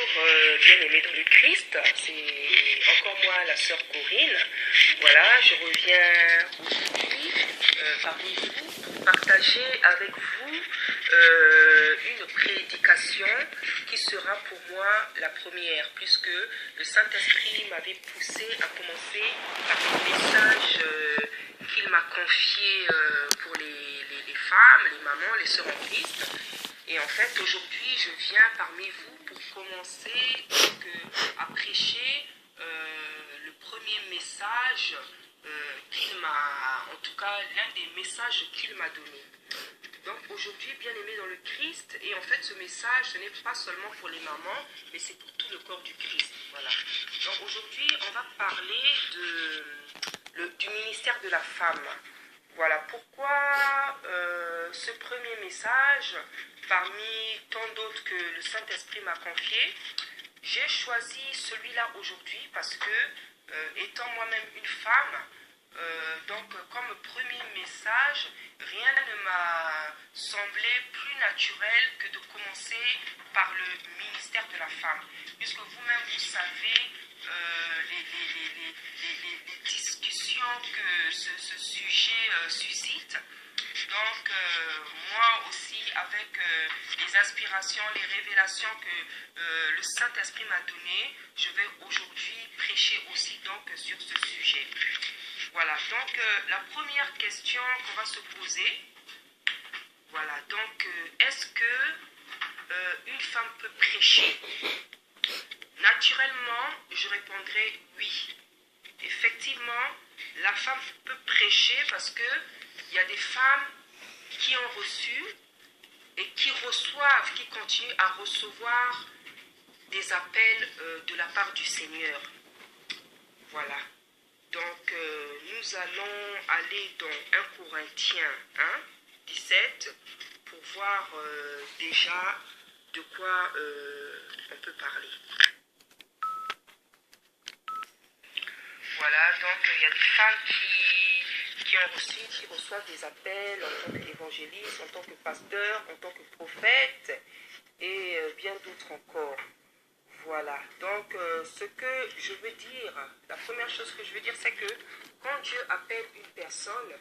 Bien-aimés dans le Christ, c'est encore moi, la sœur Corinne. Voilà, je reviens aujourd'hui parmi vous pour partager avec vous une prédication qui sera pour moi la première, puisque le Saint-Esprit m'avait poussé à commencer par un message qu'il m'a confié pour les femmes, les mamans, les sœurs en Christ. Et en fait, aujourd'hui, je viens parmi vous pour commencer à prêcher le premier message qu'il m'a, en tout cas, l'un des messages qu'il m'a donné. Donc aujourd'hui, bien-aimés dans le Christ, et en fait, ce message, ce n'est pas seulement pour les mamans, mais c'est pour tout le corps du Christ. Voilà. Donc aujourd'hui, on va parler du ministère de la femme. Voilà pourquoi ce premier message, parmi tant d'autres que le Saint-Esprit m'a confié, j'ai choisi celui-là aujourd'hui parce que, étant moi-même une femme, donc comme premier message, rien ne m'a semblé plus naturel que de commencer par le ministère de la femme. Puisque vous-même, vous savez les discussions que ce sujet suscite. Donc, moi aussi, avec les inspirations, les révélations que le Saint-Esprit m'a données, je vais aujourd'hui prêcher aussi donc sur ce sujet. Voilà, donc la première question qu'on va se poser, voilà, donc est-ce que une femme peut prêcher? Naturellement, je répondrai oui. Effectivement, la femme peut prêcher parce que il y a des femmes qui ont reçu et qui reçoivent, qui continuent à recevoir des appels de la part du Seigneur. Voilà. Donc, nous allons aller dans 1 Corinthiens 17 pour voir déjà de quoi on peut parler. Voilà, donc il y a des femmes qui ont reçu, qui reçoivent des appels en tant qu'évangéliste, en tant que pasteur, en tant que prophète et bien d'autres encore. Voilà, donc ce que je veux dire, la première chose que je veux dire, c'est que quand Dieu appelle une personne,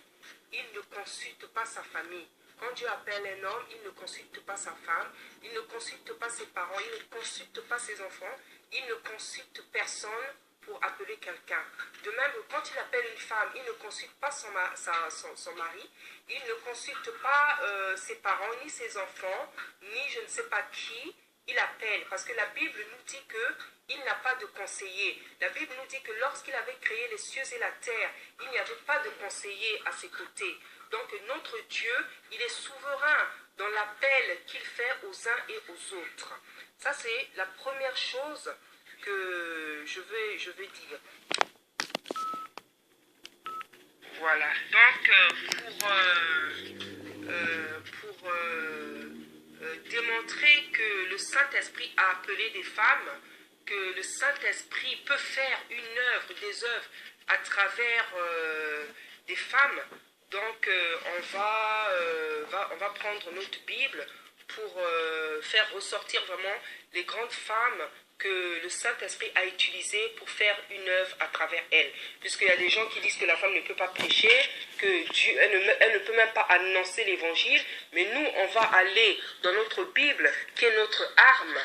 il ne consulte pas sa famille. Quand Dieu appelle un homme, il ne consulte pas sa femme, il ne consulte pas ses parents, il ne consulte pas ses enfants, il ne consulte personne pour appeler quelqu'un. De même, quand il appelle une femme, il ne consulte pas son mari, il ne consulte pas ses parents, ni ses enfants, ni je ne sais pas qui, il appelle. Parce que la Bible nous dit qu'il n'a pas de conseiller. La Bible nous dit que lorsqu'il avait créé les cieux et la terre, il n'y avait pas de conseiller à ses côtés. Donc notre Dieu, il est souverain dans l'appel qu'il fait aux uns et aux autres. Ça, c'est la première chose que je veux dire. Voilà, donc pour démontrer que le Saint-Esprit a appelé des femmes, que le Saint-Esprit peut faire une œuvre, des œuvres à travers des femmes, donc on va prendre notre Bible pour faire ressortir vraiment les grandes femmes que le Saint-Esprit a utilisé pour faire une œuvre à travers elle. Puisqu'il y a des gens qui disent que la femme ne peut pas prêcher, que Dieu, elle ne peut même pas annoncer l'évangile, mais nous, on va aller dans notre Bible, qui est notre arme,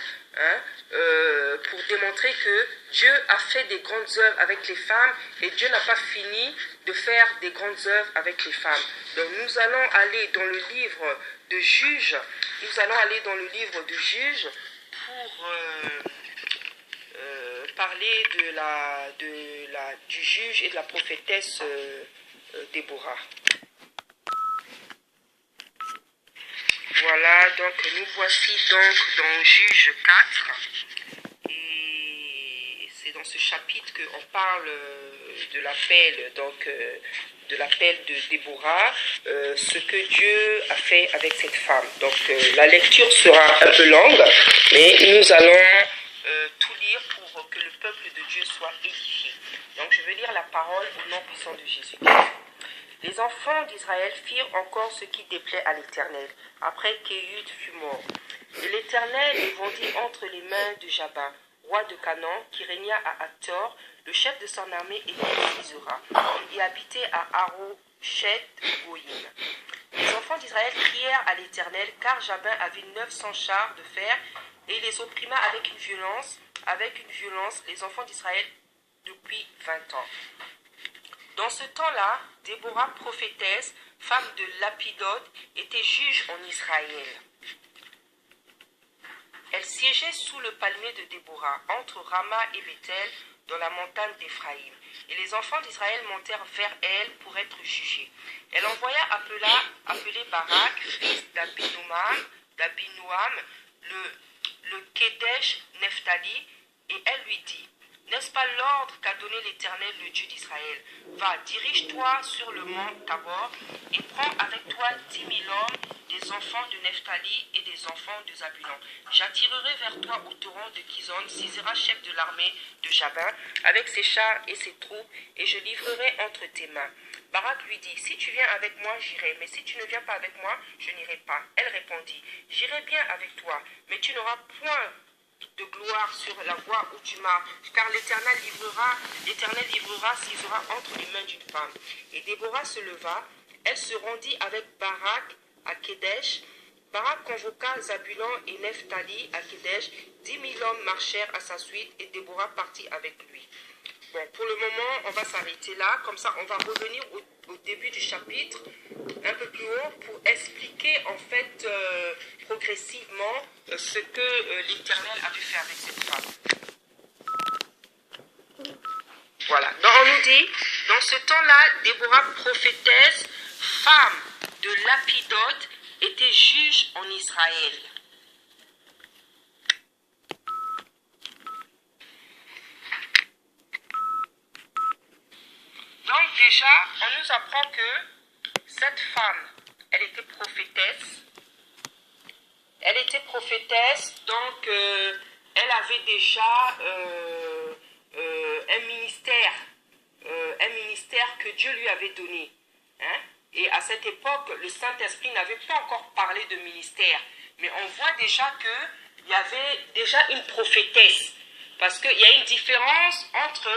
pour démontrer que Dieu a fait des grandes œuvres avec les femmes et Dieu n'a pas fini de faire des grandes œuvres avec les femmes. Donc nous allons aller dans le livre de Juges, pour parler du juge et de la prophétesse Déborah. Voilà, donc nous voici donc dans Juges 4 et c'est dans ce chapitre qu'on parle de l'appel de Déborah, ce que Dieu a fait avec cette femme. Donc la lecture sera un peu longue, mais nous allons tout lire pour que le peuple de Dieu soit édifié. Donc je vais lire la parole au nom puissant de Jésus-Christ. Les enfants d'Israël firent encore ce qui déplaît à l'Éternel, après qu'Éhud fut mort. Et l'Éternel l'Éternel les vendit entre les mains de Jabin, roi de Canaan, qui régna à Hathor. Le chef de son armée était Sisera. Il y habitait à Haroshet-Goïm. Les enfants d'Israël crièrent à l'Éternel, car Jabin avait 900 chars de fer, et il les opprima avec une violence, les enfants d'Israël depuis 20 ans. Dans ce temps-là, Déborah, prophétesse, femme de Lapidote, était juge en Israël. Elle siégeait sous le palmier de Déborah, entre Rama et Bethel, dans la montagne d'Éphraïm. Et les enfants d'Israël montèrent vers elle pour être jugés. Elle envoya appeler Barak, fils d'Abinoam, le Kédesh Nephtali, et elle lui dit, n'est-ce pas l'ordre qu'a donné l'Éternel, le Dieu d'Israël? Va, dirige-toi sur le mont Tabor et prends avec toi 10 000 hommes, des enfants de Nephtali et des enfants de Zabulon. J'attirerai vers toi au torrent de Kizon Sisera, chef de l'armée de Jabin, avec ses chars et ses troupes, et je livrerai entre tes mains. Barak lui dit, si tu viens avec moi, j'irai, mais si tu ne viens pas avec moi, je n'irai pas. Elle répondit, j'irai bien avec toi, mais tu n'auras point de gloire sur la voie où tu marches, car l'Éternel livrera Sisera entre les mains d'une femme. Et Déborah se leva, elle se rendit avec Barak à Kédesh. Barak convoqua Zabulon et Nephtali à Kédesh. 10 000 hommes marchèrent à sa suite et Déborah partit avec lui. Bon, pour le moment, on va s'arrêter là. Comme ça, on va revenir au début du chapitre, un peu plus haut, pour expliquer en fait progressivement ce que l'Éternel avait fait avec cette femme. Voilà. Donc, on nous dit, dans ce temps-là, Déborah, prophétesse, femme de Lapidote, était juge en Israël. Donc déjà, on nous apprend que cette femme, elle était prophétesse. Elle était prophétesse, donc elle avait déjà un ministère que Dieu lui avait donné. Hein? Et à cette époque, le Saint-Esprit n'avait pas encore parlé de ministère. Mais on voit déjà qu'il y avait déjà une prophétesse. Parce qu'il y a une différence entre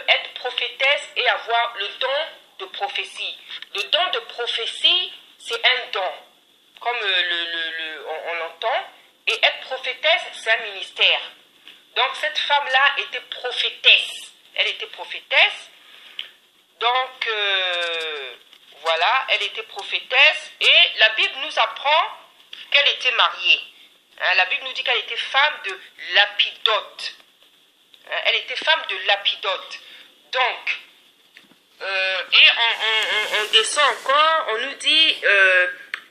être prophétesse et avoir le don de prophétie. Le don de prophétie, c'est un don, comme on l'entend. Et être prophétesse, c'est un ministère. Donc cette femme-là était prophétesse. Elle était prophétesse. Donc, voilà, elle était prophétesse et la Bible nous apprend qu'elle était mariée. Hein, la Bible nous dit qu'elle était femme de Lapidote. Hein, elle était femme de Lapidote. Donc, et on descend encore, on nous dit,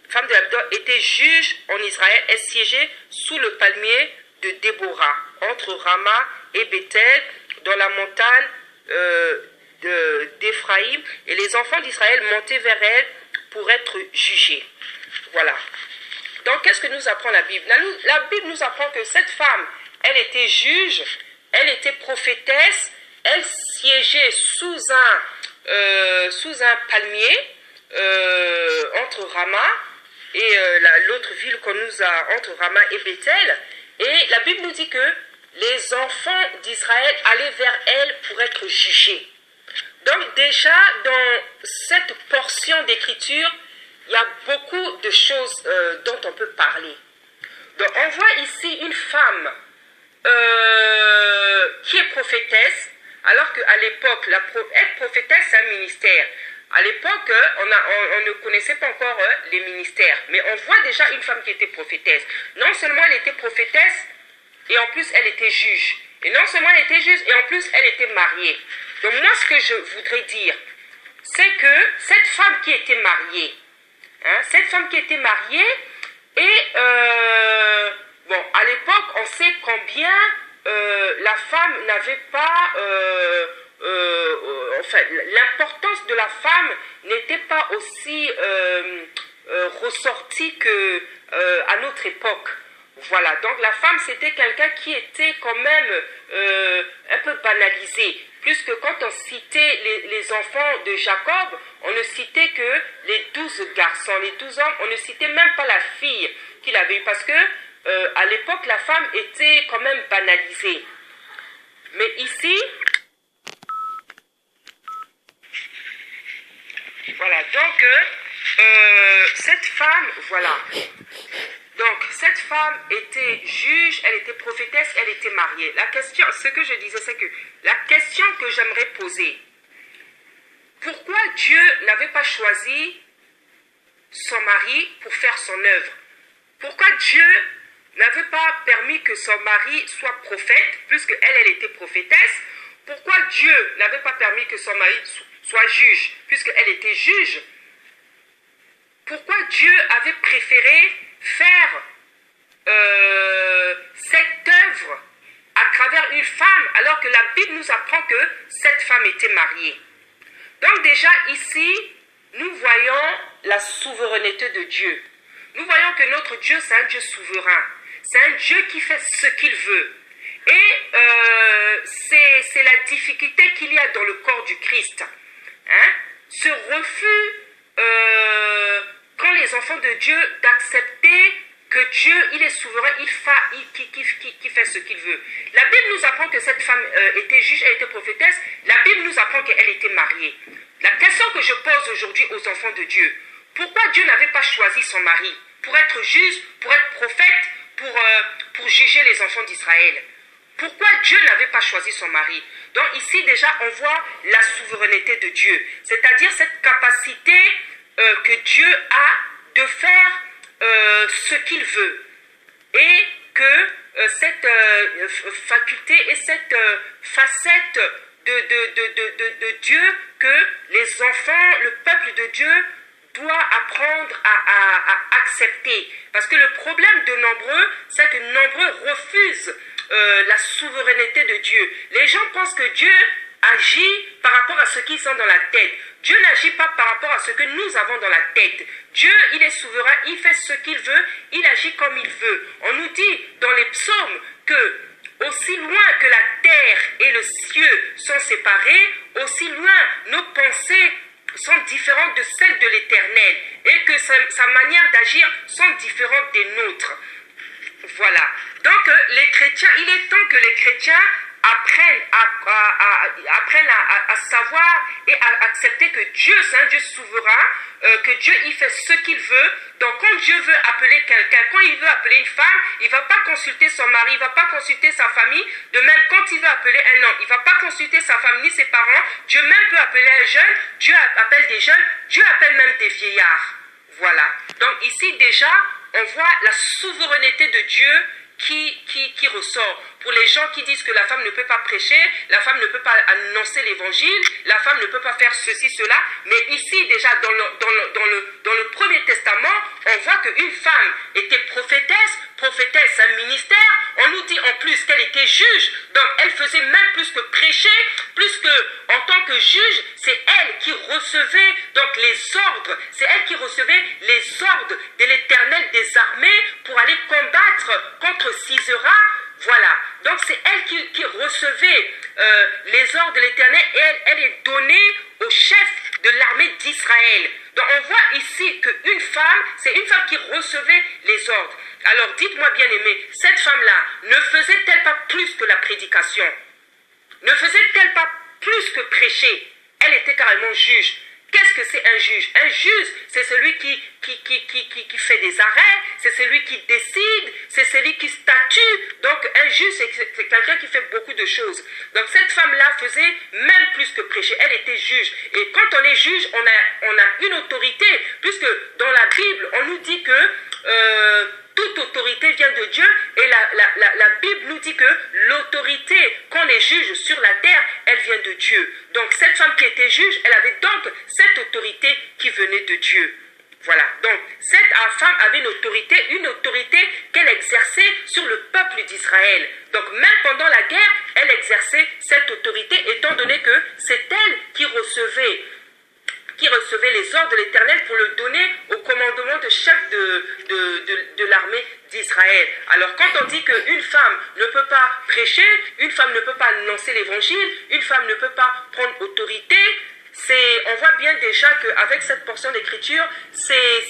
femme de Lapidote était juge en Israël, elle siégeait sous le palmier de Déborah, entre Rama et Bethel, dans la montagne d'Éphraïm, et les enfants d'Israël montaient vers elle pour être jugés. Voilà. Donc, qu'est-ce que nous apprend la Bible? La Bible nous apprend que cette femme, elle était juge, elle était prophétesse, elle siégeait sous un palmier entre Rama et l'autre ville qu'on nous a, entre Rama et Bethel. Et la Bible nous dit que les enfants d'Israël allaient vers elle pour être jugés. Donc déjà, dans cette portion d'écriture, il y a beaucoup de choses dont on peut parler. Donc on voit ici une femme qui est prophétesse, alors qu'à l'époque, être prophétesse, c'est un ministère. À l'époque, on ne connaissait pas encore les ministères, mais on voit déjà une femme qui était prophétesse. Non seulement elle était prophétesse, et en plus elle était juge. Et non seulement elle était juge, et en plus elle était mariée. Donc moi, ce que je voudrais dire, c'est que cette femme qui était mariée, et bon, à l'époque, on sait combien la femme n'avait pas, enfin, l'importance de la femme n'était pas aussi ressortie que à notre époque. Voilà, donc la femme, c'était quelqu'un qui était quand même un peu banalisé, puisque quand on citait les enfants de Jacob, on ne citait que les 12 garçons, les 12 hommes, on ne citait même pas la fille qu'il avait eu. Parce que à l'époque, la femme était quand même banalisée. Mais ici, voilà, donc cette femme, voilà. Donc, cette femme était juge, elle était prophétesse, elle était mariée. La question, ce que je disais, c'est que la question que j'aimerais poser, pourquoi Dieu n'avait pas choisi son mari pour faire son œuvre? Pourquoi Dieu n'avait pas permis que son mari soit prophète, puisque elle était prophétesse? Pourquoi Dieu n'avait pas permis que son mari soit juge, puisqu'elle était juge? Pourquoi Dieu avait préféré faire cette œuvre à travers une femme, alors que la Bible nous apprend que cette femme était mariée? Donc déjà ici, nous voyons la souveraineté de Dieu. Nous voyons que notre Dieu, c'est un Dieu souverain. C'est un Dieu qui fait ce qu'il veut. Et c'est la difficulté qu'il y a dans le corps du Christ. Hein? Ce refus, quand les enfants de Dieu, d'accepter que Dieu, il est souverain, qui fait ce qu'il veut. La Bible nous apprend que cette femme était juge, elle était prophétesse. La Bible nous apprend qu'elle était mariée. La question que je pose aujourd'hui aux enfants de Dieu, pourquoi Dieu n'avait pas choisi son mari pour être juge, pour être prophète, pour juger les enfants d'Israël? Pourquoi Dieu n'avait pas choisi son mari? Donc ici déjà on voit la souveraineté de Dieu, c'est-à-dire cette capacité que Dieu a de faire ce qu'il veut, et que cette faculté et cette facette de Dieu que les enfants, le peuple de Dieu doit apprendre à accepter. Parce que le problème de nombreux, c'est que nombreux refusent la souveraineté de Dieu. Les gens pensent que Dieu agit par rapport à ce qu'ils ont dans la tête. Dieu n'agit pas par rapport à ce que nous avons dans la tête. Dieu, il est souverain, il fait ce qu'il veut, il agit comme il veut. On nous dit dans les psaumes que aussi loin que la terre et le ciel sont séparés, aussi loin nos pensées sont différentes de celles de l'Éternel, et que sa manière d'agir sont différentes des nôtres. Voilà. Donc les chrétiens, il est temps que les chrétiens apprennent à savoir et à accepter que Dieu, c'est un Dieu souverain, que Dieu, il fait ce qu'il veut. Donc quand Dieu veut appeler quelqu'un, quand il veut appeler une femme, il ne va pas consulter son mari, il ne va pas consulter sa famille. De même, quand il veut appeler un homme, il ne va pas consulter sa famille ni ses parents. Dieu même peut appeler un jeune, Dieu appelle des jeunes, Dieu appelle même des vieillards. Voilà. Donc ici déjà, on voit la souveraineté de Dieu qui ressort. Pour les gens qui disent que la femme ne peut pas prêcher, la femme ne peut pas annoncer l'évangile, la femme ne peut pas faire ceci, cela. Mais ici, déjà, dans le Premier Testament, on voit qu'une femme était prophétesse, un ministère. On nous dit en plus qu'elle était juge. Donc, elle faisait même plus que prêcher, plus que, en tant que juge, c'est elle qui recevait donc les ordres. C'est elle qui recevait les ordres de l'Éternel des armées pour aller combattre contre Sisera. Voilà, donc c'est elle qui recevait les ordres de l'Éternel, et elle est donnée au chef de l'armée d'Israël. Donc on voit ici qu'une femme, c'est une femme qui recevait les ordres. Alors dites-moi bien aimé, cette femme-là ne faisait-elle pas plus que la prédication? Ne faisait-elle pas plus que prêcher? Elle était carrément juge. Qu'est-ce que c'est un juge? Un juge, c'est celui qui fait des arrêts, c'est celui qui décide, c'est celui qui statue. Donc un juge, c'est quelqu'un qui fait beaucoup de choses. Donc cette femme-là faisait même plus que prêcher. Elle était juge. Et quand on est juge, on a une autorité, puisque dans la Bible, on nous dit que toute autorité vient de Dieu, et la Bible nous dit que l'autorité qu'on est juge sur la terre, elle vient de Dieu. Donc cette femme qui était juge, elle avait donc cette autorité qui venait de Dieu. Voilà, donc cette femme avait une autorité qu'elle exerçait sur le peuple d'Israël. Donc même pendant la guerre, elle exerçait cette autorité, étant donné que c'est elle qui recevait les ordres de l'Éternel pour le donner au commandement de chef de l'armée d'Israël. Alors quand on dit qu'une femme ne peut pas prêcher, une femme ne peut pas annoncer l'évangile, une femme ne peut pas prendre autorité, on voit bien déjà qu'avec cette portion d'écriture, c'est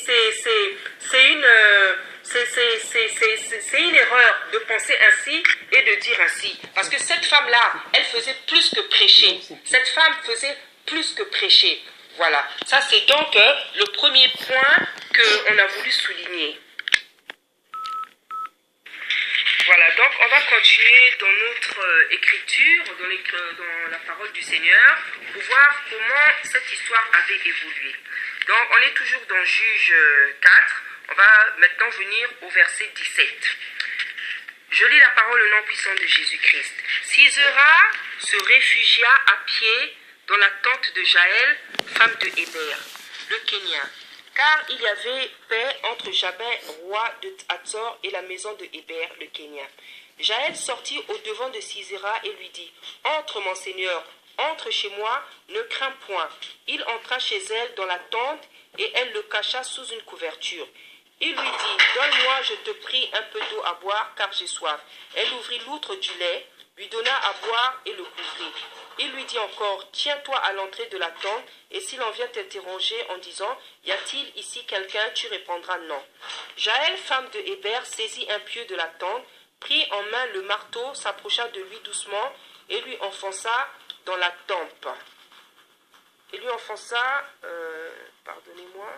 c'est une erreur de penser ainsi et de dire ainsi. Parce que cette femme-là, elle faisait plus que prêcher. Cette femme faisait plus que prêcher. Voilà. Ça, c'est donc le premier point qu'on a voulu souligner. Voilà, donc on va continuer dans notre écriture, dans la parole du Seigneur, pour voir comment cette histoire avait évolué. Donc on est toujours dans Juge 4, on va maintenant venir au verset 17. Je lis la parole au nom puissant de Jésus-Christ. Sisera se réfugia à pied dans la tente de Jaël, femme de Héber, le Kénien. Car il y avait paix entre Jabin, roi de Hatzor, et la maison de Héber, le Kénien. Jaël sortit au-devant de Sisera et lui dit, « Entre, mon Seigneur, entre chez moi, ne crains point. » Il entra chez elle dans la tente, et elle le cacha sous une couverture. Il lui dit, « Donne-moi, je te prie, un peu d'eau à boire, car j'ai soif. » Elle ouvrit l'outre du lait, lui donna à boire et le couvrit. Il lui dit encore, « Tiens-toi à l'entrée de la tente, et s'il en vient t'interroger en disant, « Y a-t-il ici quelqu'un ?» tu répondras non. » Jaël, femme de Héber, saisit un pieu de la tente, prit en main le marteau, s'approcha de lui doucement, et lui enfonça dans la tempe. Et lui enfonça, pardonnez-moi,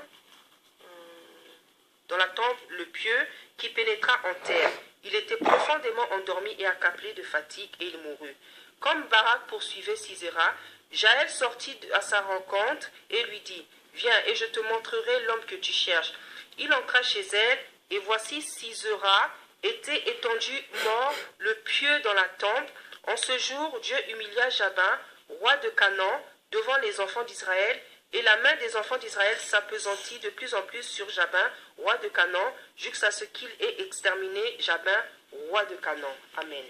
dans la tempe le pieu qui pénétra en terre. Il était profondément endormi et accablé de fatigue, et il mourut. Comme Barak poursuivait Sisera, Jaël sortit à sa rencontre et lui dit, « Viens, et je te montrerai l'homme que tu cherches. » Il entra chez elle, et voici Sisera était étendu mort, le pieu dans la tempe. En ce jour, Dieu humilia Jabin, roi de Canaan, devant les enfants d'Israël, et la main des enfants d'Israël s'appesantit de plus en plus sur Jabin, roi de Canaan, jusqu'à ce qu'il ait exterminé Jabin, roi de Canaan. Amen.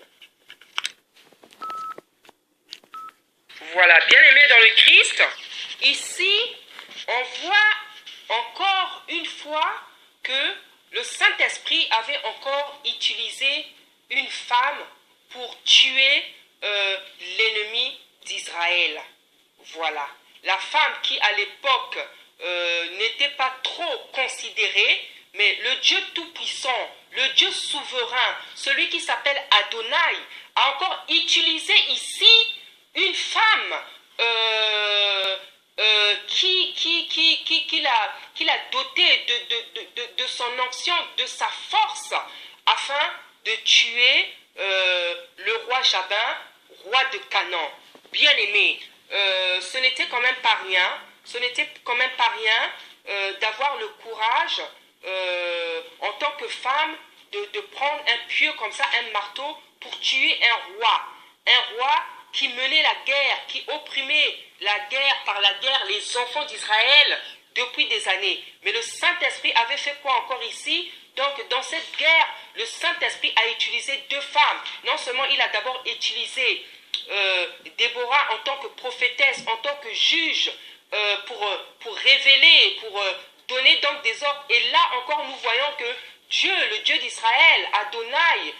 Voilà, bien-aimés dans le Christ, ici, on voit encore une fois que le Saint-Esprit avait encore utilisé une femme pour tuer l'ennemi d'Israël. Voilà. La femme qui, à l'époque, n'était pas trop considérée, mais le Dieu Tout-Puissant, le Dieu souverain, celui qui s'appelle Adonai, a encore utilisé ici une femme qu'il a dotée de son onction, de sa force, afin de tuer le roi Jabin, roi de Canaan. Bien-aimé, ce n'était quand même pas rien, d'avoir le courage, en tant que femme, de prendre un pieu comme ça, un marteau, pour tuer un roi qui menait la guerre, qui opprimait par la guerre les enfants d'Israël depuis des années. Mais le Saint-Esprit avait fait quoi encore ici? Donc dans cette guerre, le Saint-Esprit a utilisé deux femmes. Non seulement il a d'abord utilisé Déborah en tant que prophétesse, en tant que juge, pour révéler, pour donner donc des ordres. Et là encore nous voyons que Dieu, le Dieu d'Israël, Adonai,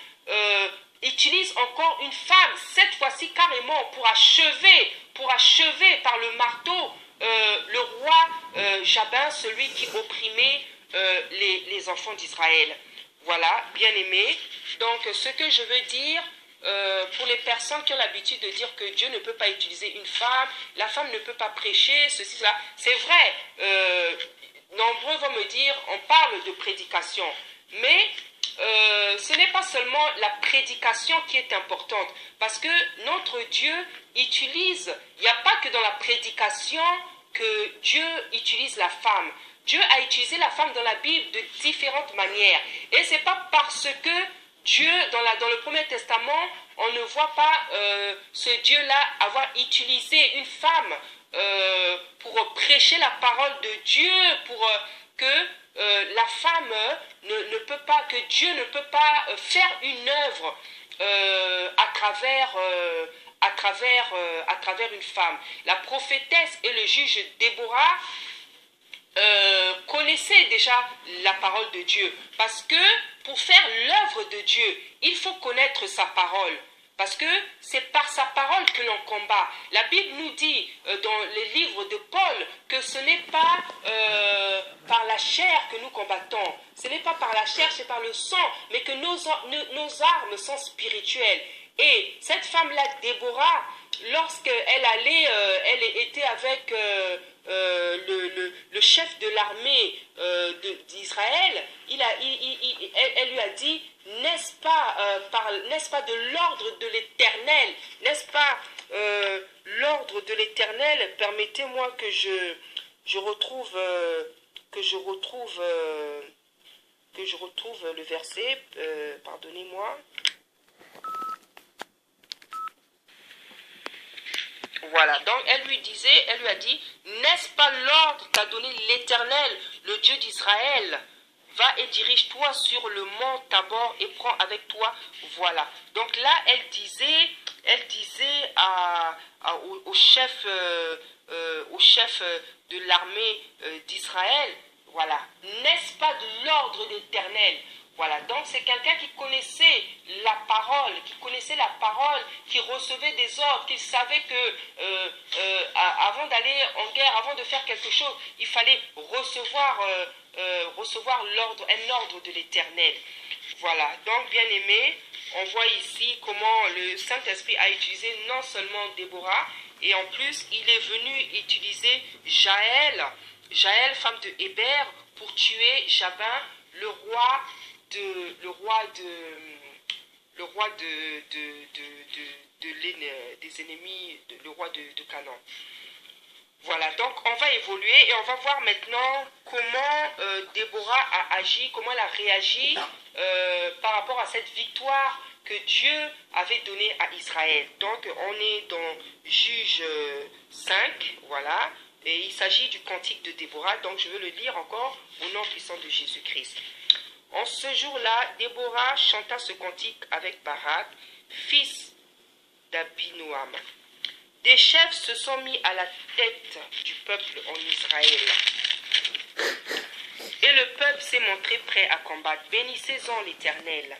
utilise encore une femme, cette fois-ci carrément pour achever par le marteau le roi Jabin, celui qui opprimait les enfants d'Israël. Voilà, bien-aimés. Donc ce que je veux dire, pour les personnes qui ont l'habitude de dire que Dieu ne peut pas utiliser une femme, la femme ne peut pas prêcher, ceci, cela, c'est vrai, nombreux vont me dire, on parle de prédication, mais ce n'est pas seulement la prédication qui est importante, parce que notre Dieu utilise, il n'y a pas que dans la prédication que Dieu utilise la femme. Dieu a utilisé la femme dans la Bible de différentes manières, et ce n'est pas parce que Dieu, dans le Premier Testament, on ne voit pas ce Dieu-là avoir utilisé une femme pour prêcher la parole de Dieu, pour que la femme que Dieu ne peut pas faire une œuvre à travers une femme. La prophétesse et le juge Déborah connaissaient déjà la parole de Dieu, parce que pour faire l'œuvre de Dieu, il faut connaître sa parole. Parce que c'est par sa parole que l'on combat. La Bible nous dit dans les livres de Paul que ce n'est pas par la chair que nous combattons. Ce n'est pas par la chair, c'est par le sang. Mais que nos armes sont spirituelles. Et cette femme-là, Déborah, lorsqu'elle allait, elle était avec le chef de l'armée d'Israël, elle lui a dit, n'est-ce pas de l'ordre de l'Éternel, n'est-ce pas l'ordre de l'Éternel? Permettez-moi que je retrouve le verset, pardonnez-moi. Voilà, donc elle lui a dit, n'est-ce pas l'ordre qu'a donné l'Éternel, le Dieu d'Israël? Va et dirige-toi sur le mont Tabor et prends avec toi, voilà. Donc là, elle disait au chef de l'armée d'Israël, voilà, n'est-ce pas de l'ordre d'Éternel? Voilà, donc c'est quelqu'un qui connaissait la parole, qui recevait des ordres, qui savait que avant d'aller en guerre, avant de faire quelque chose, il fallait recevoir un ordre de l'Éternel. Voilà, donc bien aimé, on voit ici comment le Saint-Esprit a utilisé non seulement Déborah, et en plus il est venu utiliser Jaël, femme de Héber, pour tuer Jabin, le roi des ennemis, le roi de Canaan. Voilà, donc on va évoluer et on va voir maintenant comment Déborah a agi, comment elle a réagi par rapport à cette victoire que Dieu avait donnée à Israël. Donc on est dans Juge 5, voilà, et il s'agit du cantique de Déborah, donc je veux le lire encore au nom puissant de Jésus-Christ. En ce jour-là, Déborah chanta ce cantique avec Barak, fils d'Abinoam. Des chefs se sont mis à la tête du peuple en Israël. Et le peuple s'est montré prêt à combattre. Bénissez-en l'Éternel.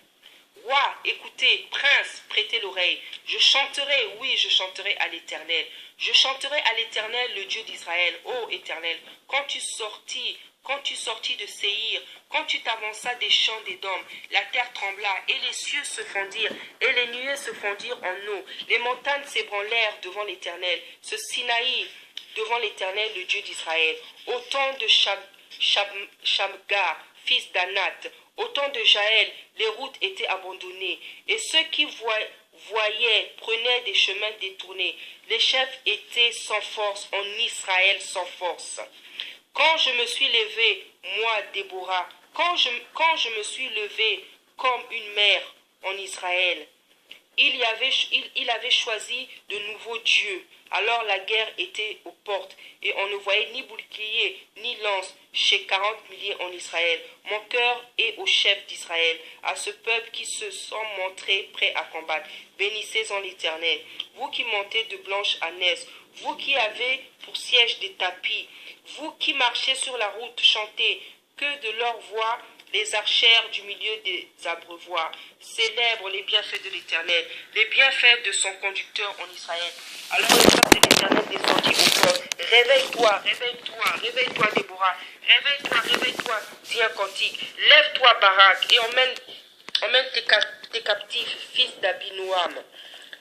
Roi, écoutez, prince, prêtez l'oreille. Je chanterai à l'Éternel. Je chanterai à l'Éternel, le Dieu d'Israël. Ô Éternel, quand tu sortis de Séhir, quand tu t'avanças des champs d'Édom, la terre trembla, et les cieux se fondirent, et les nuées se fondirent en eau. Les montagnes s'ébranlèrent devant l'Éternel, ce Sinaï devant l'Éternel, le Dieu d'Israël. Au temps de Shamgar, fils d'Anath, au temps de Jaël, les routes étaient abandonnées, et ceux qui voyaient prenaient des chemins détournés. Les chefs étaient sans force, en Israël sans force. Quand je me suis levé, moi, Déborah, quand je me suis levé comme une mère en Israël, il avait choisi de nouveaux dieux. Alors la guerre était aux portes, et on ne voyait ni bouclier, ni lance chez 40 milliers en Israël. Mon cœur est au chef d'Israël, à ce peuple qui se sont montrés prêts à combattre. Bénissez-en l'Éternel, vous qui montez de Blanche à Nez, vous qui avez pour siège des tapis, vous qui marchez sur la route, chantez, que de leur voix les archères du milieu des abreuvoirs célèbrent les bienfaits de l'Éternel, les bienfaits de son conducteur en Israël. Alors le peuple de l'Éternel descendit au peuple. Réveille-toi, Déborah, réveille-toi, dis un cantique. Lève-toi, Barak, et emmène tes captifs, fils d'Abinoam.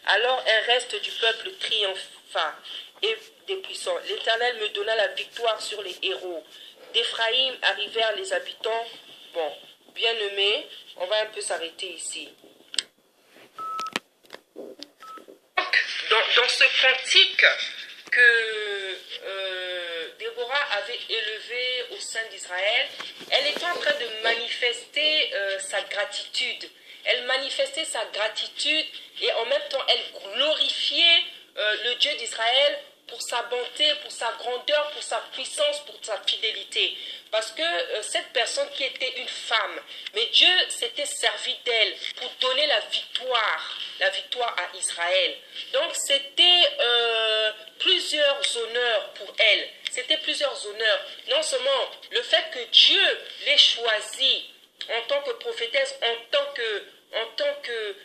Alors un reste du peuple triompha et des puissants. L'Éternel me donna la victoire sur les héros. D'Éphraïm arrivèrent les habitants. Bon, bien aimé, on va un peu s'arrêter ici. Dans ce cantique que Déborah avait élevé au sein d'Israël, elle était en train de manifester sa gratitude. Elle manifestait sa gratitude et en même temps elle glorifiait le Dieu d'Israël pour sa bonté, pour sa grandeur, pour sa puissance, pour sa fidélité. Parce que cette personne qui était une femme, mais Dieu s'était servi d'elle pour donner la victoire à Israël. Donc c'était plusieurs honneurs pour elle. C'était plusieurs honneurs. Non seulement le fait que Dieu l'ait choisie en tant que prophétesse, en tant que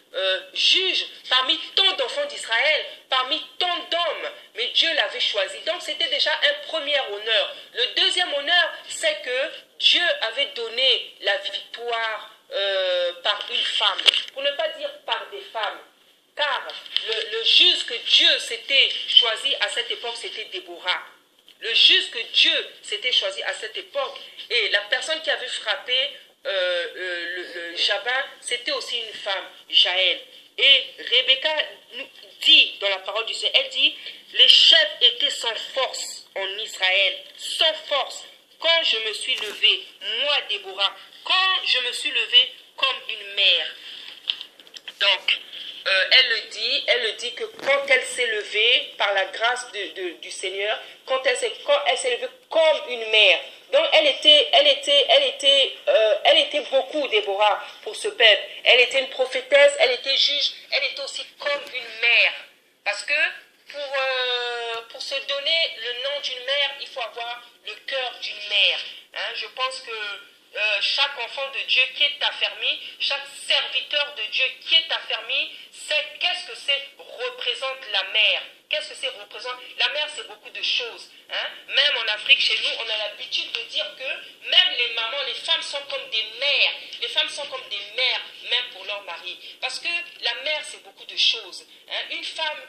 juge parmi d'Israël, parmi tant d'hommes, mais Dieu l'avait choisi. Donc c'était déjà un premier honneur. Le deuxième honneur, c'est que Dieu avait donné la victoire par une femme, pour ne pas dire par des femmes. Car le juge que Dieu s'était choisi à cette époque, c'était Déborah. Le juge que Dieu s'était choisi à cette époque, et la personne qui avait frappé le Jabin, c'était aussi une femme, Jaël. Et Rebecca nous dit dans la parole du Seigneur, elle dit, les chefs étaient sans force en Israël, sans force. Quand je me suis levée, moi Déborah, quand je me suis levée comme une mère. Donc, elle le dit que quand elle s'est levée par la grâce du Seigneur, quand elle s'est levée comme une mère. Donc elle était beaucoup, Déborah, pour ce peuple. Elle était une prophétesse, elle était juge, elle était aussi comme une mère. Parce que pour se donner le nom d'une mère, il faut avoir le cœur d'une mère. Hein, je pense que chaque enfant de Dieu qui est affermi, chaque serviteur de Dieu qui est affermi, sait qu'est-ce que c'est représente la mère. Qu'est-ce que c'est représente? La mère, c'est beaucoup de choses. Hein? Même en Afrique, chez nous, on a l'habitude de dire que même les mamans, les femmes sont comme des mères. Les femmes sont comme des mères, même pour leur mari. Parce que la mère, c'est beaucoup de choses. Hein? Une femme,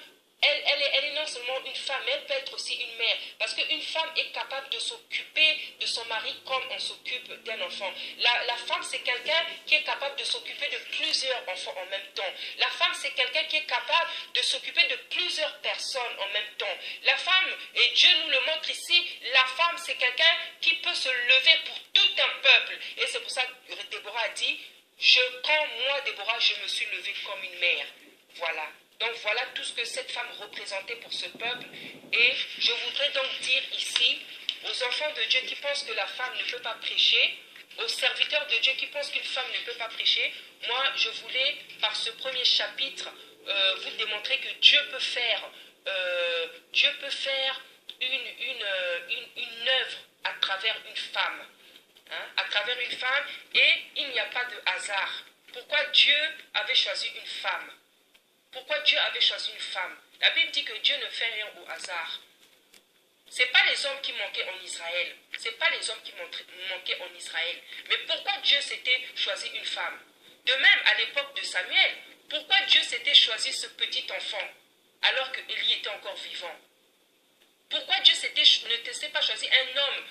elle est non seulement une femme, mais elle peut être aussi une mère. Parce qu'une femme est capable de s'occuper de son mari comme on s'occupe d'un enfant. La femme, c'est quelqu'un qui est capable de s'occuper de plusieurs enfants en même temps. La femme, c'est quelqu'un qui est capable de s'occuper de plusieurs personnes en même temps. La femme, et Dieu nous le montre ici, la femme, c'est quelqu'un qui peut se lever pour tout un peuple. Et c'est pour ça que Déborah a dit, quand moi, Déborah, je me suis levée comme une mère. Voilà. Donc voilà tout ce que cette femme représentait pour ce peuple. Et je voudrais donc dire ici, aux enfants de Dieu qui pensent que la femme ne peut pas prêcher, aux serviteurs de Dieu qui pensent qu'une femme ne peut pas prêcher, moi je voulais, par ce premier chapitre, vous démontrer que Dieu peut faire une œuvre à travers une femme. Hein, à travers une femme, et il n'y a pas de hasard. Pourquoi Dieu avait choisi une femme? Pourquoi Dieu avait choisi une femme? La Bible dit que Dieu ne fait rien au hasard. Ce n'est pas les hommes qui manquaient en Israël. Ce n'est pas les hommes qui manquaient en Israël. Mais pourquoi Dieu s'était choisi une femme? De même, à l'époque de Samuel, pourquoi Dieu s'était choisi ce petit enfant alors que Élie était encore vivant? Pourquoi Dieu ne s'est pas choisi un homme,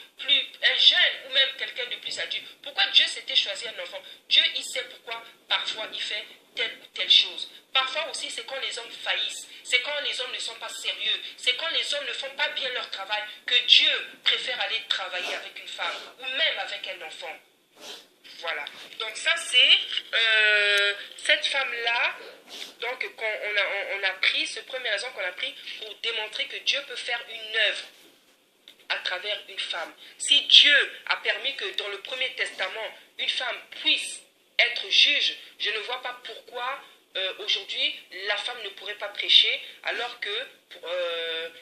un jeune ou même quelqu'un de plus adulte? Pourquoi Dieu s'était choisi un enfant? Dieu, il sait pourquoi parfois il fait telle ou telle chose. Parfois aussi, c'est quand les hommes faillissent, c'est quand les hommes ne sont pas sérieux, c'est quand les hommes ne font pas bien leur travail que Dieu préfère aller travailler avec une femme ou même avec un enfant. Voilà. Donc ça, c'est cette femme-là, donc on a pris, ce premier raison qu'on a pris pour démontrer que Dieu peut faire une œuvre à travers une femme. Si Dieu a permis que dans le Premier Testament, une femme puisse être juge, je ne vois pas pourquoi aujourd'hui la femme ne pourrait pas prêcher, alors que,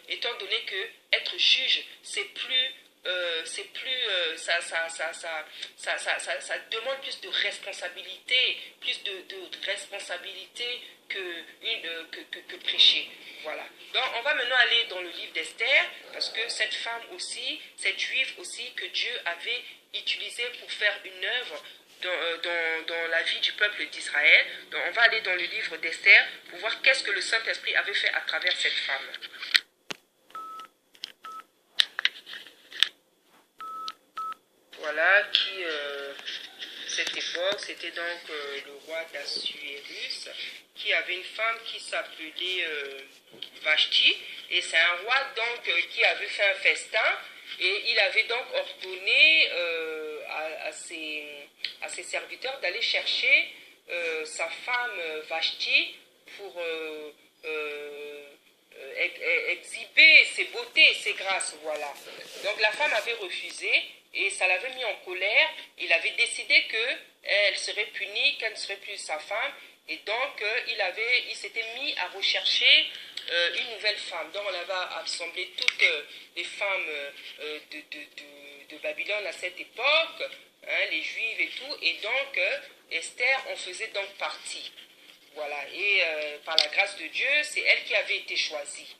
étant donné que être juge, ça demande plus de responsabilité, que prêcher. Voilà. Donc on va maintenant aller dans le livre d'Esther, parce que cette femme aussi, cette juive aussi, que Dieu avait utilisée pour faire une œuvre dans la vie du peuple d'Israël. Donc on va aller dans le livre d'Esther pour voir qu'est-ce que le Saint-Esprit avait fait à travers cette femme. Voilà cette époque, c'était donc le roi d'Assuérus qui avait une femme qui s'appelait Vashti, et c'est un roi donc qui avait fait un festin, et il avait donc ordonné à ses serviteurs d'aller chercher sa femme Vashti pour exhiber ses beautés, ses grâces, voilà. Donc la femme avait refusé et ça l'avait mis en colère. Il avait décidé qu'elle serait punie, qu'elle ne serait plus sa femme, et donc il s'était mis à rechercher une nouvelle femme. Donc on avait assemblé toutes les femmes de Babylone à cette époque, hein, les juives et tout, et donc Esther en faisait donc partie. Voilà, et par la grâce de Dieu, c'est elle qui avait été choisie.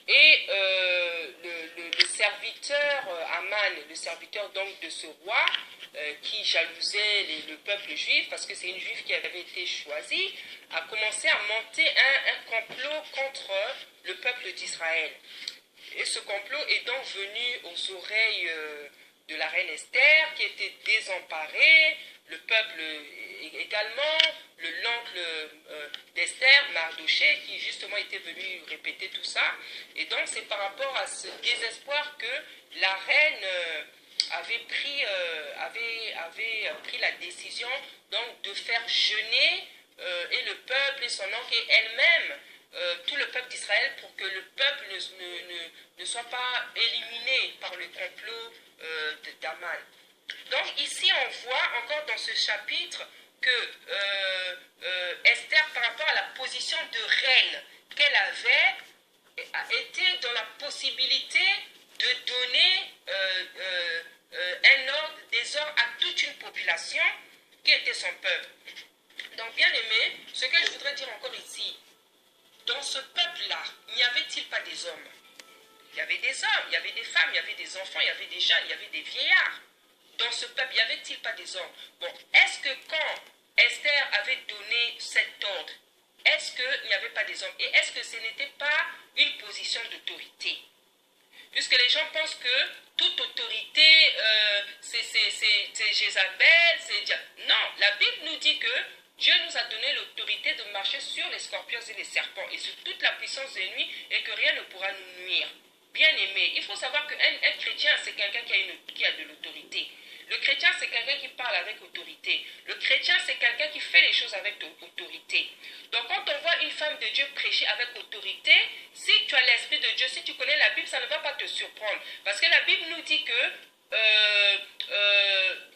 Et le serviteur Aman, le serviteur donc de ce roi, qui jalousait le peuple juif, parce que c'est une juive qui avait été choisie, a commencé à monter un complot contre le peuple d'Israël. Et ce complot est donc venu aux oreilles de la reine Esther, qui était désemparée, le peuple également, l'oncle d'Esther, Mardoché, qui justement était venu répéter tout ça. Et donc c'est par rapport à ce désespoir que la reine avait pris la décision donc de faire jeûner et le peuple et son oncle et elle-même, tout le peuple d'Israël, pour que le peuple ne soit pas éliminé par le complot d'Aman. Donc ici on voit encore dans ce chapitre que Esther, par rapport à la position de reine qu'elle avait, a été dans la possibilité de donner un ordre, des ordres à toute une population qui était son peuple. Donc bien aimé, ce que je voudrais dire encore ici, dans ce peuple-là, n'y avait-il pas des hommes? Il y avait des hommes, il y avait des femmes, il y avait des enfants, il y avait des jeunes, il y avait des vieillards. Dans ce peuple, n'y avait-il pas des hommes? Bon, est-ce que quand Esther avait donné cet ordre, est-ce qu'il n'y avait pas des hommes? Et est-ce que ce n'était pas une position d'autorité? Puisque les gens pensent que toute autorité, c'est Jézabel, c'est Dieu. Non, la Bible nous dit que Dieu nous a donné l'autorité de marcher sur les scorpions et les serpents et sur toute la puissance des nuits et que rien ne pourra nous nuire. Bien aimé, il faut savoir qu'un chrétien, c'est quelqu'un qui a de l'autorité. Le chrétien, c'est quelqu'un qui parle avec autorité. Le chrétien, c'est quelqu'un qui fait les choses avec autorité. Donc, quand on voit une femme de Dieu prêcher avec autorité, si tu as l'Esprit de Dieu, si tu connais la Bible, ça ne va pas te surprendre. Parce que la Bible nous dit que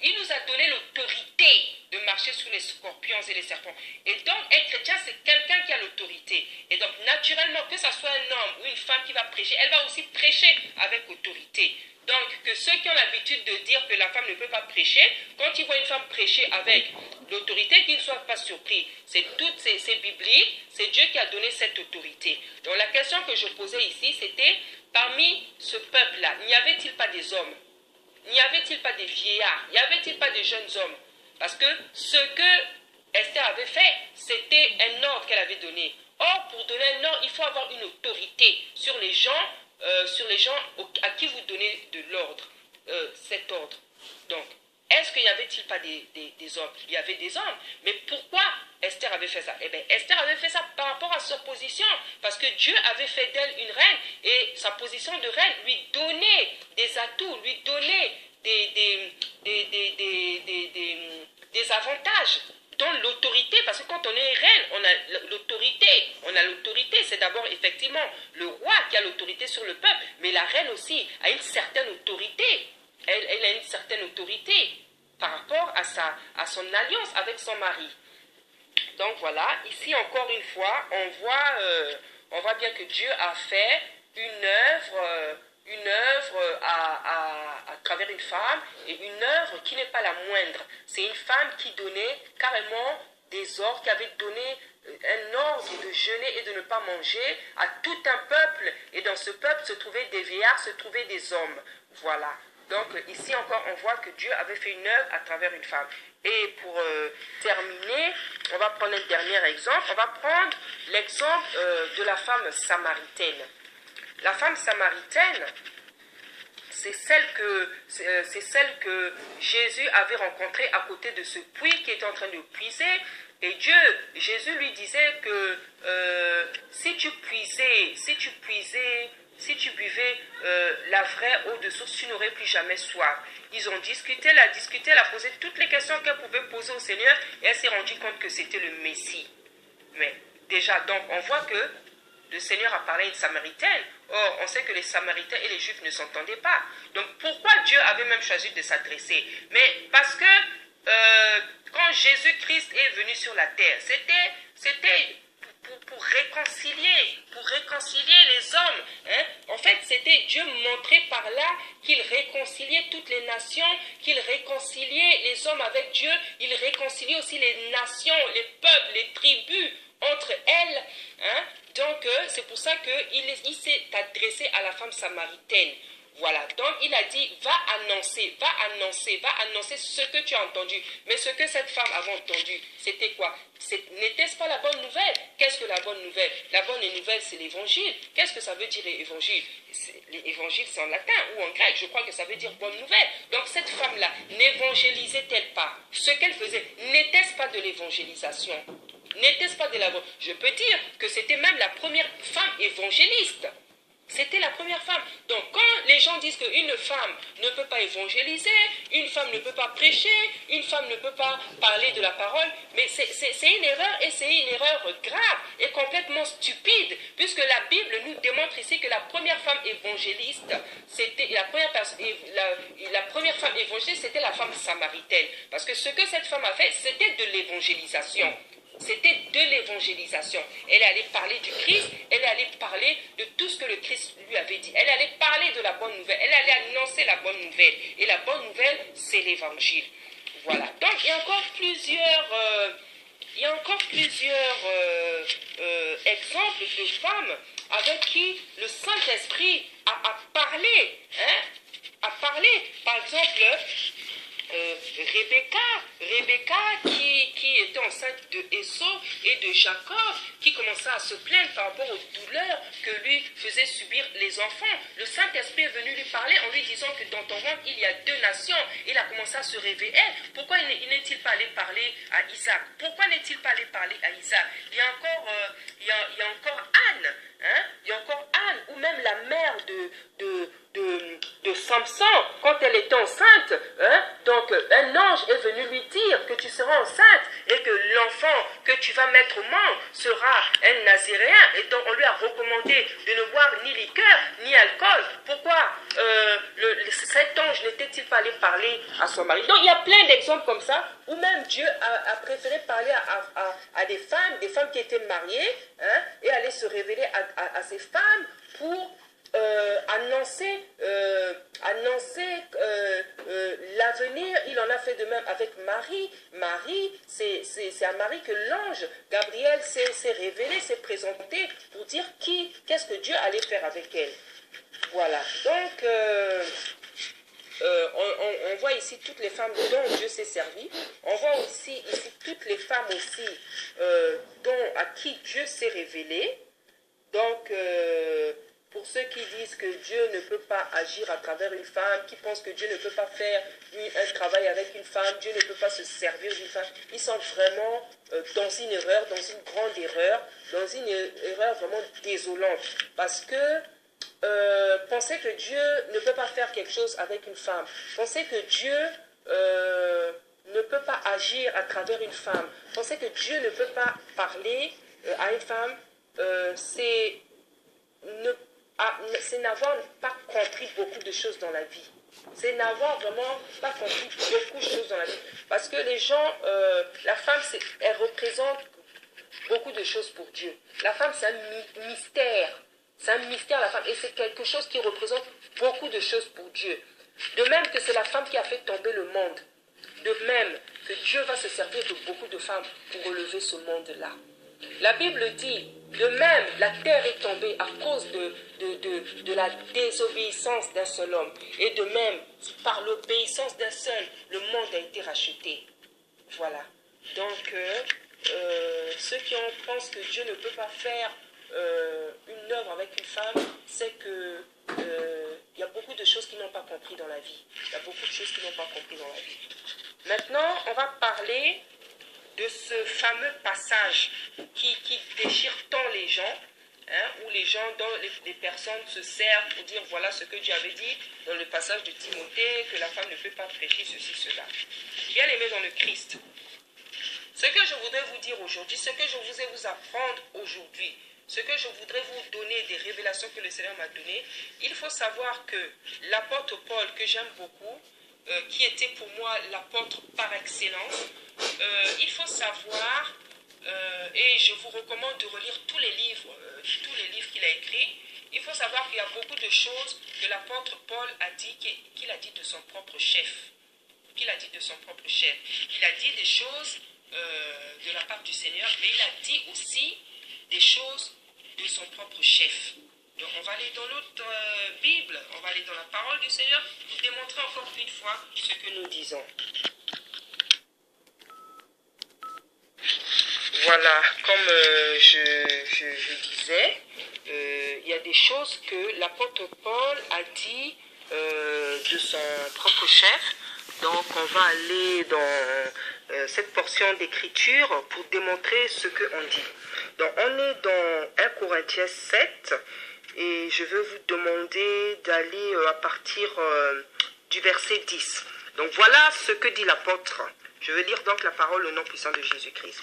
il nous a donné l'autorité de marcher sur les scorpions et les serpents. Et donc, un chrétien, c'est quelqu'un qui a l'autorité. Et donc, naturellement, que ce soit un homme ou une femme qui va prêcher, elle va aussi prêcher avec autorité. Donc, que ceux qui ont l'habitude de dire que la femme ne peut pas prêcher, quand ils voient une femme prêcher avec l'autorité, qu'ils ne soient pas surpris. C'est biblique, c'est Dieu qui a donné cette autorité. Donc, la question que je posais ici, c'était, parmi ce peuple-là, n'y avait-il pas des hommes? N'y avait-il pas des vieillards? N'y avait-il pas des jeunes hommes? Parce que ce que Esther avait fait, c'était un ordre qu'elle avait donné. Or, pour donner un ordre, il faut avoir une autorité sur les gens à qui vous donnez de l'ordre, cet ordre. Donc, est-ce qu'il n'y avait-il pas des hommes? Il y avait des hommes. Mais pourquoi Esther avait fait ça? Eh bien, Esther avait fait ça par rapport à sa position. Parce que Dieu avait fait d'elle une reine. Et sa position de reine lui donnait des atouts, lui donnait des avantages. Dans l'autorité, parce que quand on est reine, on a l'autorité. On a l'autorité, c'est d'abord effectivement le roi qui a l'autorité sur le peuple. Mais la reine aussi a une certaine autorité. Elle a une certaine autorité par rapport à son alliance avec son mari. Donc voilà, ici encore une fois, on voit bien que Dieu a fait une œuvre à travers une femme, et une œuvre qui n'est pas la moindre. C'est une femme qui donnait carrément des ordres, qui avait donné un ordre de jeûner et de ne pas manger à tout un peuple. Et dans ce peuple se trouvaient des vieillards, se trouvaient des hommes. Voilà. Donc ici encore, on voit que Dieu avait fait une œuvre à travers une femme. Et pour terminer, on va prendre un dernier exemple. On va prendre l'exemple de la femme samaritaine. La femme samaritaine, c'est celle que Jésus avait rencontrée à côté de ce puits qui était en train de puiser. Et Jésus lui disait que si tu buvais la vraie eau de source, tu n'aurais plus jamais soif. Ils ont discuté, elle a posé toutes les questions qu'elle pouvait poser au Seigneur, et elle s'est rendue compte que c'était le Messie. Mais déjà, donc on voit que le Seigneur a parlé à une Samaritaine. Or, on sait que les Samaritains et les Juifs ne s'entendaient pas. Donc, pourquoi Dieu avait même choisi de s'adresser? Mais parce que quand Jésus-Christ est venu sur la terre, c'était pour réconcilier les hommes. Hein? En fait, c'était Dieu montré par là qu'il réconciliait toutes les nations, qu'il réconciliait les hommes avec Dieu, il réconciliait aussi les nations, les peuples, les tribus entre elles. Hein? Donc, c'est pour ça qu'il s'est adressé à la femme samaritaine. Voilà, donc il a dit, va annoncer ce que tu as entendu. Mais ce que cette femme avait entendu, c'était quoi? N'était-ce pas la bonne nouvelle? Qu'est-ce que la bonne nouvelle? La bonne nouvelle, c'est l'évangile. Qu'est-ce que ça veut dire évangile? L'évangile, c'est en latin ou en grec, je crois que ça veut dire bonne nouvelle. Donc cette femme-là, n'évangélisait-elle pas? Ce qu'elle faisait, n'était-ce pas de l'évangélisation? N'était-ce pas de la... Je peux dire que c'était même la première femme évangéliste. C'était la première femme. Donc, quand les gens disent qu'une femme ne peut pas évangéliser, une femme ne peut pas prêcher, une femme ne peut pas parler de la parole, mais c'est une erreur, et c'est une erreur grave et complètement stupide, puisque la Bible nous démontre ici que la première femme évangéliste, c'était la première femme évangéliste, c'était la femme samaritaine. Parce que ce que cette femme a fait, c'était de l'évangélisation. C'était de l'évangélisation. Elle allait parler du Christ, elle allait parler de tout ce que le Christ lui avait dit. Elle allait parler de la bonne nouvelle, elle allait annoncer la bonne nouvelle. Et la bonne nouvelle, c'est l'évangile. Voilà. Donc, il y a encore plusieurs exemples de femmes avec qui le Saint-Esprit a parlé. Hein, a parlé. Par exemple, Rebecca qui était enceinte de Esau et de Jacob, qui commença à se plaindre par rapport aux douleurs que lui faisaient subir les enfants. Le Saint-Esprit est venu lui parler en lui disant que dans ton ventre il y a 2 nations. Il a commencé à se réveiller. Pourquoi n'est-il pas allé parler à Isaac? Pourquoi n'est-il pas allé parler à Isaac? Il y a encore Anne, hein? Il y a encore Anne, ou même la mère de Samson, quand elle était enceinte, hein? Donc un ange est venu lui dire que tu seras enceinte et que l'enfant que tu vas mettre au monde sera un Naziréen, et donc on lui a recommandé de ne boire ni liqueur ni alcool. Pourquoi cet ange n'était-il pas allé parler à son mari? Donc il y a plein d'exemples comme ça, où même Dieu a préféré parler à des femmes qui étaient mariées, hein, et aller se révéler à ces femmes pour annoncer l'avenir. Il en a fait de même avec Marie. Marie, c'est à Marie que l'ange Gabriel s'est révélé, s'est présenté pour dire qu'est-ce que Dieu allait faire avec elle. Voilà, donc on voit ici toutes les femmes dont Dieu s'est servi. On voit aussi ici toutes les femmes aussi à qui Dieu s'est révélé. Donc, pour ceux qui disent que Dieu ne peut pas agir à travers une femme, qui pensent que Dieu ne peut pas faire un travail avec une femme, Dieu ne peut pas se servir d'une femme, ils sont vraiment dans une erreur, dans une grande erreur, dans une erreur vraiment désolante. Parce que penser que Dieu ne peut pas faire quelque chose avec une femme, penser que Dieu ne peut pas agir à travers une femme, penser que Dieu ne peut pas parler à une femme, c'est n'avoir pas compris beaucoup de choses dans la vie. C'est n'avoir vraiment pas compris beaucoup de choses dans la vie. Parce que les gens, la femme, elle représente beaucoup de choses pour Dieu. La femme, c'est un mystère. C'est un mystère, la femme. Et c'est quelque chose qui représente beaucoup de choses pour Dieu. De même que c'est la femme qui a fait tomber le monde. De même que Dieu va se servir de beaucoup de femmes pour relever ce monde-là. La Bible dit, de même, la terre est tombée à cause de la désobéissance d'un seul homme. Et de même, par l'obéissance d'un seul, le monde a été racheté. Voilà. Donc, ceux qui pensent que Dieu ne peut pas faire une œuvre avec une femme, c'est que il y a beaucoup de choses qu'ils n'ont pas compris dans la vie. Il y a beaucoup de choses qu'ils n'ont pas compris dans la vie. Maintenant, on va parler de ce fameux passage qui déchire tant les gens, hein, où les gens, dont les personnes se servent pour dire voilà ce que Dieu avait dit dans le passage de Timothée, que la femme ne peut pas prêcher ceci, cela. Bien aimé dans le Christ, ce que je voudrais vous dire aujourd'hui, ce que je voudrais vous apprendre aujourd'hui, ce que je voudrais vous donner des révélations que le Seigneur m'a données, il faut savoir que l'apôtre Paul, que j'aime beaucoup, qui était pour moi l'apôtre par excellence, il faut savoir, et je vous recommande de relire tous les livres qu'il a écrits, il faut savoir qu'il y a beaucoup de choses que l'apôtre Paul a dit, qu'il a dit de son propre chef. Il a dit des choses de la part du Seigneur, mais il a dit aussi des choses de son propre chef. Donc on va aller dans notre Bible, on va aller dans la parole du Seigneur pour démontrer encore une fois ce que nous disons. Voilà, comme je disais, il y a des choses que l'apôtre Paul a dit de son propre chef. Donc on va aller dans cette portion d'écriture pour démontrer ce qu'on dit. Donc on est dans 1 Corinthiens 7 et je veux vous demander d'aller à partir du verset 10. Donc voilà ce que dit l'apôtre. Je vais lire donc la parole au nom puissant de Jésus-Christ.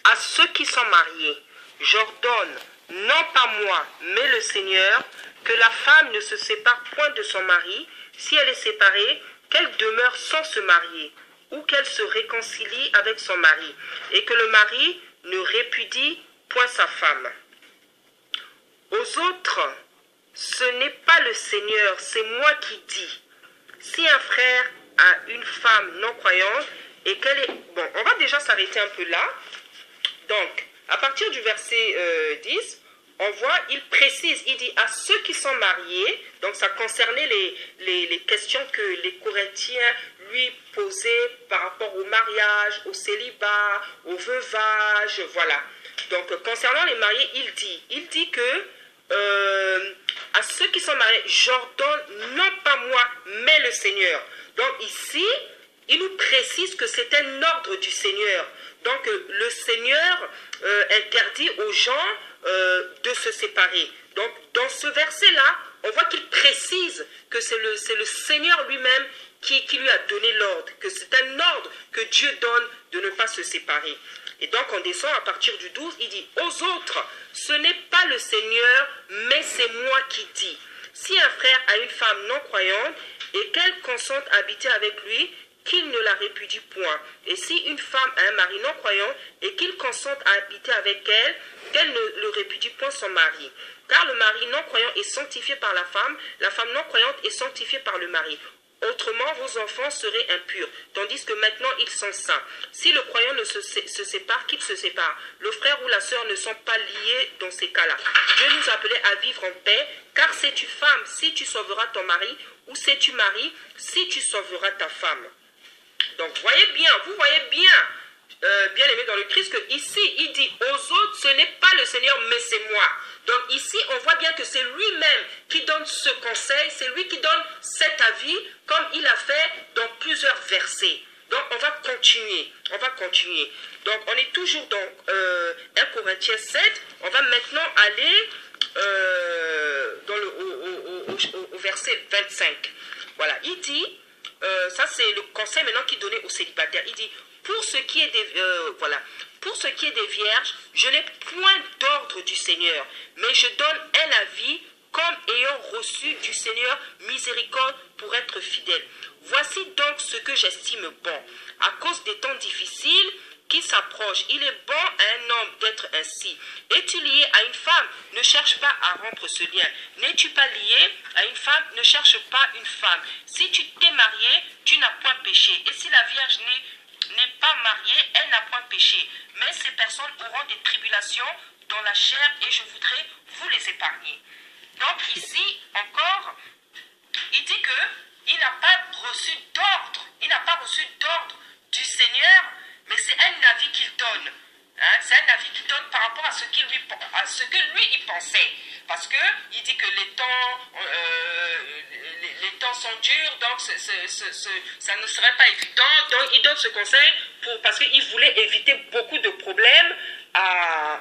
À ceux qui sont mariés, j'ordonne, non pas moi, mais le Seigneur, que la femme ne se sépare point de son mari. Si elle est séparée, qu'elle demeure sans se marier, ou qu'elle se réconcilie avec son mari, et que le mari ne répudie point sa femme. Aux autres, ce n'est pas le Seigneur, c'est moi qui dis. Si un frère a une femme non croyante, et qu'elle est... Bon, on va déjà s'arrêter un peu là. Donc, à partir du verset 10, on voit, il précise, il dit à ceux qui sont mariés, donc ça concernait les questions que les Corinthiens lui posaient par rapport au mariage, au célibat, au veuvage, voilà. Donc, concernant les mariés, il dit que à ceux qui sont mariés, j'ordonne non pas moi, mais le Seigneur. Donc ici, il nous précise que c'est un ordre du Seigneur. Donc le Seigneur interdit aux gens de se séparer. Donc dans ce verset-là, on voit qu'il précise que c'est le Seigneur lui-même qui lui a donné l'ordre, que c'est un ordre que Dieu donne de ne pas se séparer. Et donc on descend à partir du 12, il dit, aux autres, ce n'est pas le Seigneur, mais c'est moi qui dis. Si un frère a une femme non croyante et qu'elle consente à habiter avec lui, qu'il ne la répudie point. Et si une femme a un mari non croyant et qu'il consente à habiter avec elle, qu'elle ne le répudie point son mari. Car le mari non croyant est sanctifié par la femme non croyante est sanctifiée par le mari. Autrement, vos enfants seraient impurs, tandis que maintenant ils sont saints. Si le croyant ne se sépare, qu'il se sépare. Le frère ou la sœur ne sont pas liés dans ces cas-là. Dieu nous appelait à vivre en paix, car sais-tu femme, si tu sauveras ton mari, ou sais-tu mari, si tu sauveras ta femme. Donc, vous voyez bien, bien aimé dans le Christ, que ici, il dit aux autres, ce n'est pas le Seigneur, mais c'est moi. Donc ici, on voit bien que c'est lui-même qui donne ce conseil, c'est lui qui donne cet avis, comme il a fait dans plusieurs versets. Donc, on va continuer. Donc, on est toujours dans 1 Corinthiens 7. On va maintenant aller au verset 25. Voilà, il dit... ça c'est le conseil maintenant qu'il donnait aux célibataires. Il dit, pour ce qui est des vierges, je n'ai point d'ordre du Seigneur, mais je donne un avis comme ayant reçu du Seigneur miséricorde pour être fidèle. Voici donc ce que j'estime bon. À cause des temps difficiles qui s'approchent, il est bon à un homme d'être ainsi. Es-tu lié à une femme? Ne cherche pas à rompre ce lien. N'es-tu pas lié à une femme? Ne cherche pas une femme. Si tu t'es marié, tu n'as point péché. Et si la Vierge n'est pas mariée, elle n'a point péché. Mais ces personnes auront des tribulations dans la chair et je voudrais vous les épargner. Donc ici, encore, il dit qu'il n'a pas reçu d'ordre. Il n'a pas reçu d'ordre du Seigneur, mais c'est un avis qu'il donne. Hein? C'est un avis qu'il donne par rapport à ce que lui il pensait. Parce qu'il dit que les temps sont durs, donc ça ne serait pas évident. Donc il donne ce conseil parce qu'il voulait éviter beaucoup de problèmes à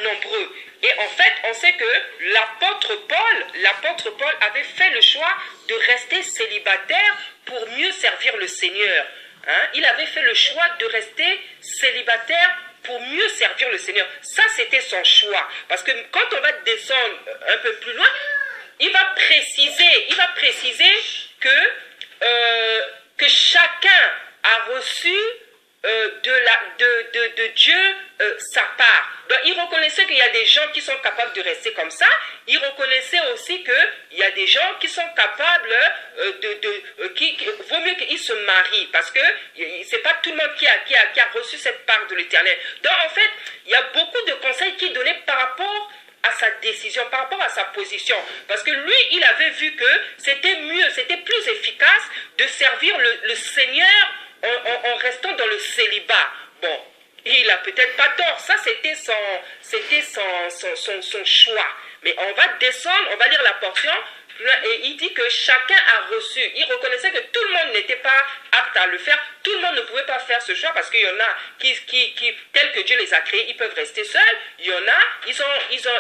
nombreux. Et en fait, on sait que l'apôtre Paul avait fait le choix de rester célibataire pour mieux servir le Seigneur. Hein? Il avait fait le choix de rester célibataire pour mieux servir le Seigneur. Ça, c'était son choix. Parce que quand on va descendre un peu plus loin, il va préciser que chacun a reçu de Dieu sa part. Donc il reconnaissait qu'il y a des gens qui sont capables de rester comme ça. Il reconnaissait aussi qu'il y a des gens qui sont capables vaut mieux qu'ils se marient parce que c'est pas tout le monde qui a reçu cette part de l'Éternel. Donc en fait, il y a beaucoup de conseils qu'il donnait par rapport à sa décision, par rapport à sa position. Parce que lui, il avait vu que c'était mieux, c'était plus efficace de servir le Seigneur en restant dans le célibat. Bon, il a peut-être pas tort. Ça, c'était son choix. Mais on va descendre, on va lire la portion. Et il dit que chacun a reçu. Il reconnaissait que tout le monde n'était pas apte à le faire. Tout le monde ne pouvait pas faire ce choix parce qu'il y en a qui, tel que Dieu les a créés, ils peuvent rester seuls. Il y en a,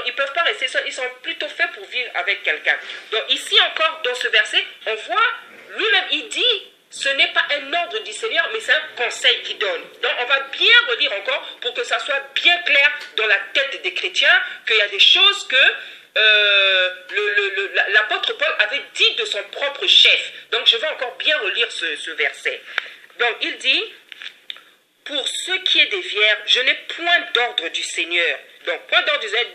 ils peuvent pas rester seuls. Ils sont plutôt faits pour vivre avec quelqu'un. Donc ici encore, dans ce verset, on voit, lui-même, il dit, ce n'est pas un ordre du Seigneur, mais c'est un conseil qu'il donne. Donc on va bien relire encore pour que ça soit bien clair dans la tête des chrétiens qu'il y a des choses que l'apôtre Paul avait dit de son propre chef. Donc je vais encore bien relire ce verset. Donc il dit, pour ce qui est des vierges, je n'ai point d'ordre du Seigneur. Donc point d'ordre du Seigneur,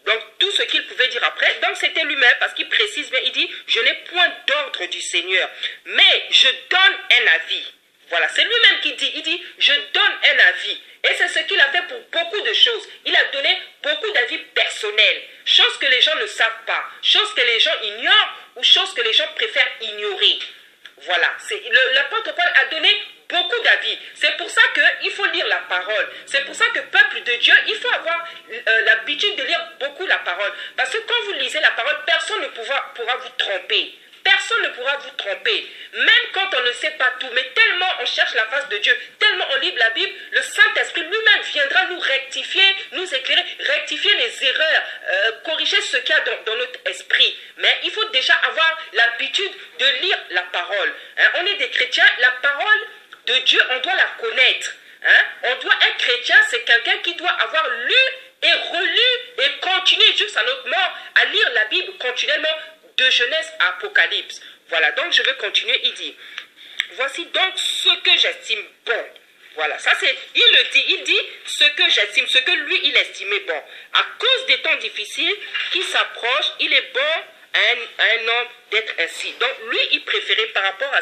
donc tout ce qu'il pouvait dire après, donc c'était lui-même, parce qu'il précise bien, il dit, je n'ai point d'ordre du Seigneur, mais je donne un avis. Voilà, c'est lui-même qui dit, il dit, je donne un avis. Et c'est ce qu'il a fait pour beaucoup de choses. Il a donné beaucoup d'avis personnels, choses que les gens ne savent pas, choses que les gens ignorent ou choses que les gens préfèrent ignorer. Voilà, l'apôtre Paul a donné beaucoup d'avis. C'est pour ça qu'il faut lire la parole. C'est pour ça que peuple de Dieu, il faut avoir l'habitude de lire beaucoup la parole. Parce que quand vous lisez la parole, personne ne pourra vous tromper. Personne ne pourra vous tromper. Même quand on ne sait pas tout, mais tellement on cherche la face de Dieu, tellement on lit la Bible, le Saint-Esprit lui-même viendra nous rectifier, nous éclairer, rectifier les erreurs, corriger ce qu'il y a dans notre esprit. Mais il faut déjà avoir l'habitude de lire la parole. Hein? On est des chrétiens, la parole de Dieu, on doit la connaître. Hein? Un chrétien, c'est quelqu'un qui doit avoir lu et relu et continuer jusqu'à notre mort à lire la Bible continuellement de Genèse à Apocalypse. Voilà, donc je vais continuer, il dit, voici donc ce que j'estime bon. Voilà, ça c'est, il dit ce que j'estime, ce que lui il estimait bon. À cause des temps difficiles qui s'approchent, il est bon à un homme d'être ainsi. Donc lui, il préférait par rapport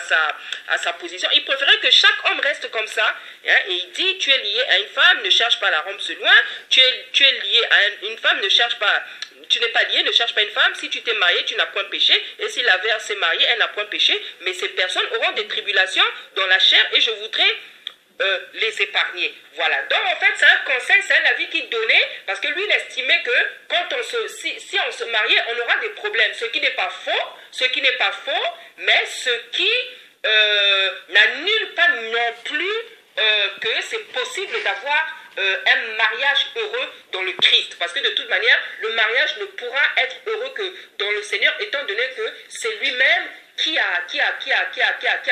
à sa position, il préférait que chaque homme reste comme ça. Hein, et il dit, tu es lié à une femme, ne cherche pas la rompre ce loin. Tu es lié à une femme, ne cherche pas, tu n'es pas lié, ne cherche pas une femme. Si tu t'es marié, tu n'as point péché. Et si la vierge s'est mariée, elle n'a point péché. Mais ces personnes auront des tribulations dans la chair et je voudrais les épargner. Voilà. Donc en fait, c'est un conseil, c'est un avis qu'il donnait parce que lui, il estimait que quand si on se mariait, on aura des problèmes. Ce qui n'est pas faux, mais ce qui n'annule pas non plus que c'est possible d'avoir un mariage heureux dans le Christ. Parce que de toute manière, le mariage ne pourra être heureux que dans le Seigneur, étant donné que c'est lui-même qui a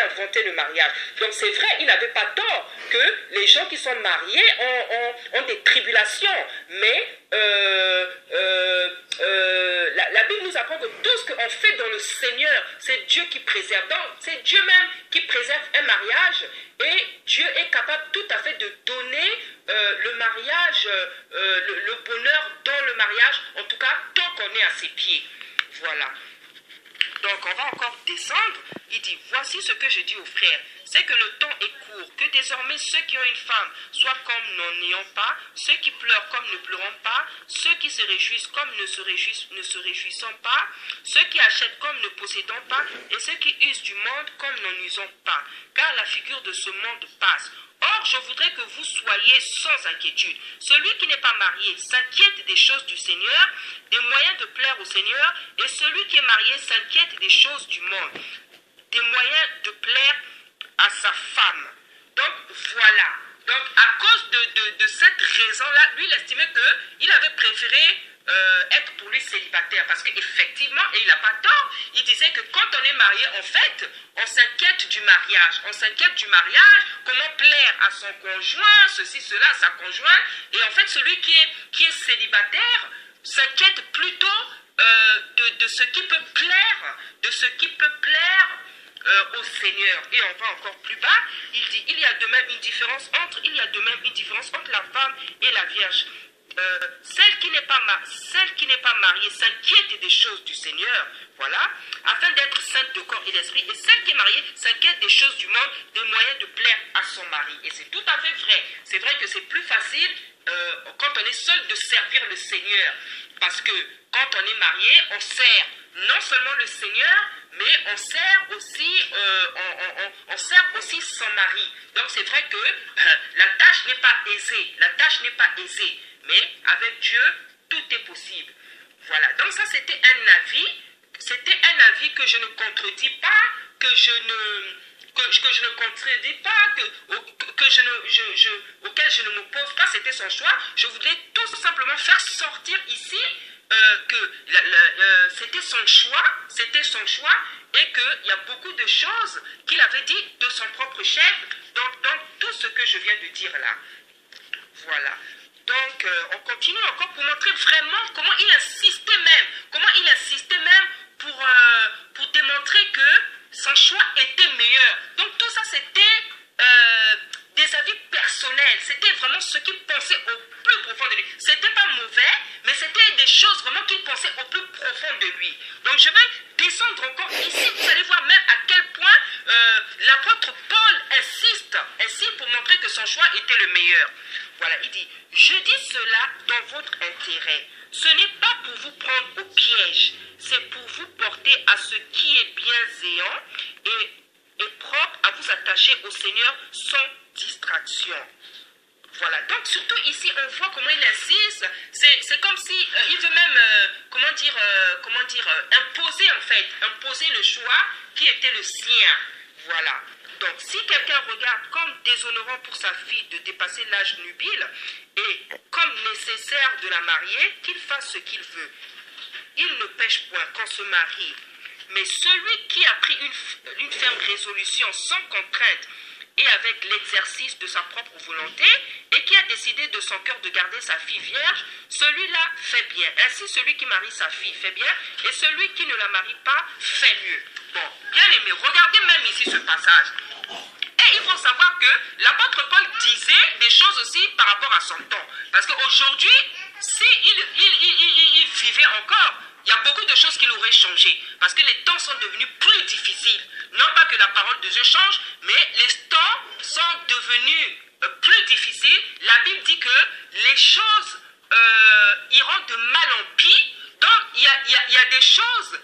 inventé le mariage. Donc c'est vrai, il n'avait pas tort que les gens qui sont mariés ont des tribulations. Mais la Bible nous apprend que tout ce qu'on fait dans le Seigneur, c'est Dieu qui préserve. Donc c'est Dieu même qui préserve un mariage. Et Dieu est capable tout à fait de donner le mariage, le bonheur dans le mariage, en tout cas tant qu'on est à ses pieds. Voilà. Donc on va encore descendre. Il dit, voici ce que je dis aux frères, c'est que le temps est court, que désormais ceux qui ont une femme soient comme n'en ayant pas, ceux qui pleurent comme ne pleurant pas, ceux qui se réjouissent comme ne se réjouissant pas, ceux qui achètent comme ne possédant pas, et ceux qui usent du monde comme n'en usant pas, car la figure de ce monde passe. Or, je voudrais que vous soyez sans inquiétude. Celui qui n'est pas marié s'inquiète des choses du Seigneur, des moyens de plaire au Seigneur, et celui qui est marié s'inquiète des choses du monde, des moyens de plaire à sa femme. Donc, voilà. Donc, à cause de cette raison-là, lui, il estimait qu'il avait préféré être pour lui célibataire, parce qu'effectivement, et il n'a pas tort, il disait que quand on est marié, en fait, on s'inquiète du mariage, comment plaire à son conjoint, ceci, cela, à sa conjointe, et en fait, celui qui est célibataire s'inquiète plutôt de ce qui peut plaire, au Seigneur. Et on va encore plus bas, il dit, il y a de même une différence entre la femme et la vierge. Celle qui n'est pas mariée s'inquiète des choses du Seigneur, voilà, afin d'être sainte de corps et d'esprit. Et celle qui est mariée s'inquiète des choses du monde, des moyens de plaire à son mari. Et c'est tout à fait vrai. C'est vrai que c'est plus facile quand on est seul de servir le Seigneur. Parce que quand on est marié, on sert non seulement le Seigneur, mais on sert aussi son mari. Donc c'est vrai que la tâche n'est pas aisée. Mais avec Dieu, tout est possible. Voilà, donc ça c'était un avis que je ne contredis pas, que je ne contredis pas, auquel je ne m'oppose pas, c'était son choix. Je voulais tout simplement faire sortir ici que c'était son choix et qu'il y a beaucoup de choses qu'il avait dit de son propre chef dans tout ce que je viens de dire là. Voilà. Donc, on continue encore pour montrer vraiment comment il insistait même pour démontrer que son choix était meilleur. Donc, tout ça, c'était des avis personnels. C'était vraiment ce qu'il pensait au plus profond de lui. C'était pas mauvais, mais c'était des choses vraiment qu'il pensait au plus profond de lui. Donc, je vais descendre encore ici. Vous allez voir même à quel point l'apôtre Paul insiste pour montrer que son choix était le meilleur. Voilà, il dit, je dis cela dans votre intérêt. Ce n'est pas pour vous prendre au piège, c'est pour vous porter à ce qui est bienséant et propre à vous attacher au Seigneur sans distraction. Voilà, donc surtout ici, on voit comment il insiste. C'est comme si il veut même, imposer le choix qui était le sien. Voilà. Donc, si quelqu'un regarde comme déshonorant pour sa fille de dépasser l'âge nubile et comme nécessaire de la marier, qu'il fasse ce qu'il veut. Il ne pêche point qu'on se marie. Mais celui qui a pris une ferme résolution sans contrainte et avec l'exercice de sa propre volonté et qui a décidé de son cœur de garder sa fille vierge, celui-là fait bien. Ainsi, celui qui marie sa fille fait bien et celui qui ne la marie pas fait mieux. Bon, bien aimé, regardez même ici ce passage. Et il faut savoir que l'apôtre Paul disait des choses aussi par rapport à son temps. Parce qu'aujourd'hui, s'il vivait encore, il y a beaucoup de choses qui l'auraient changé. Parce que les temps sont devenus plus difficiles. Non pas que la parole de Dieu change, mais les temps sont devenus plus difficiles. La Bible dit que les choses iront de mal en pire. Donc, il y a des choses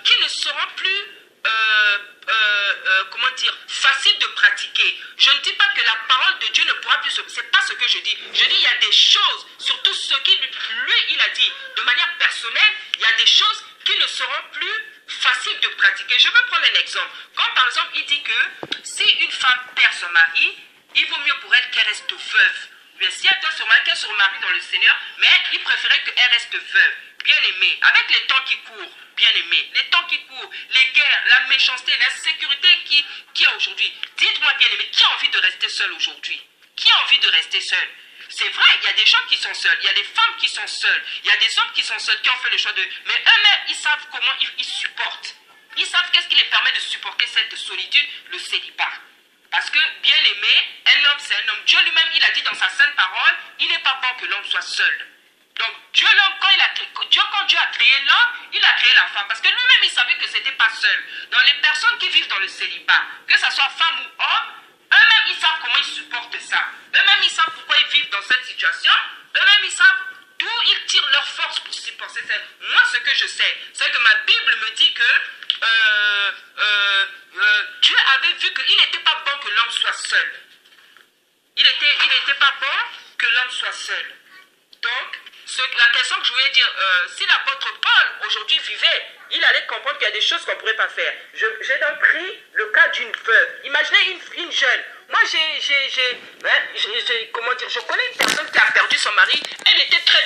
qui ne seront plus faciles de pratiquer. Je ne dis pas que la parole de Dieu ne pourra plus c'est pas ce que je dis. Je dis il y a des choses, surtout ce qu'il lui il a dit de manière personnelle, il y a des choses qui ne seront plus faciles de pratiquer. Je vais prendre un exemple. Quand par exemple il dit que si une femme perd son mari, il vaut mieux pour elle qu'elle reste veuve. Bien, si elle doit se marier, qu'elle se marie dans le Seigneur, mais il préférait qu'elle reste veuve. Bien aimé, avec les temps qui courent, bien aimé, les temps qui courent, les guerres, la méchanceté, l'insécurité qui a aujourd'hui. Dites-moi bien aimé, qui a envie de rester seul aujourd'hui? Qui a envie de rester seul? C'est vrai, il y a des gens qui sont seuls, il y a des femmes qui sont seules, il y a des hommes qui sont seuls, qui ont fait le choix de... Mais eux-mêmes, ils savent comment ils supportent. Ils savent qu'est-ce qui les permet de supporter cette solitude, le célibat. Parce que, bien aimé, un homme, c'est un homme. Dieu lui-même, il a dit dans sa sainte parole, il n'est pas bon que l'homme soit seul. Donc, Dieu, l'homme, quand Dieu a créé l'homme, il a créé la femme. Parce que lui-même, il savait que ce n'était pas seul. Donc, les personnes qui vivent dans le célibat, que ce soit femme ou homme, eux-mêmes, ils savent comment ils supportent ça. Eux-mêmes, ils savent pourquoi ils vivent dans cette situation. Eux-mêmes, ils savent d'où ils tirent leur force pour supporter ça. Moi, ce que je sais, c'est que ma Bible me dit que Dieu avait vu qu'il n'était pas bon que l'homme soit seul. Il n'était pas bon que l'homme soit seul. Donc, la question que je voulais dire, si l'apôtre Paul aujourd'hui vivait, il allait comprendre qu'il y a des choses qu'on ne pourrait pas faire. J'ai donc pris le cas d'une veuve. Imaginez une jeune. Moi, je connais une personne qui a perdu son mari. Elle était très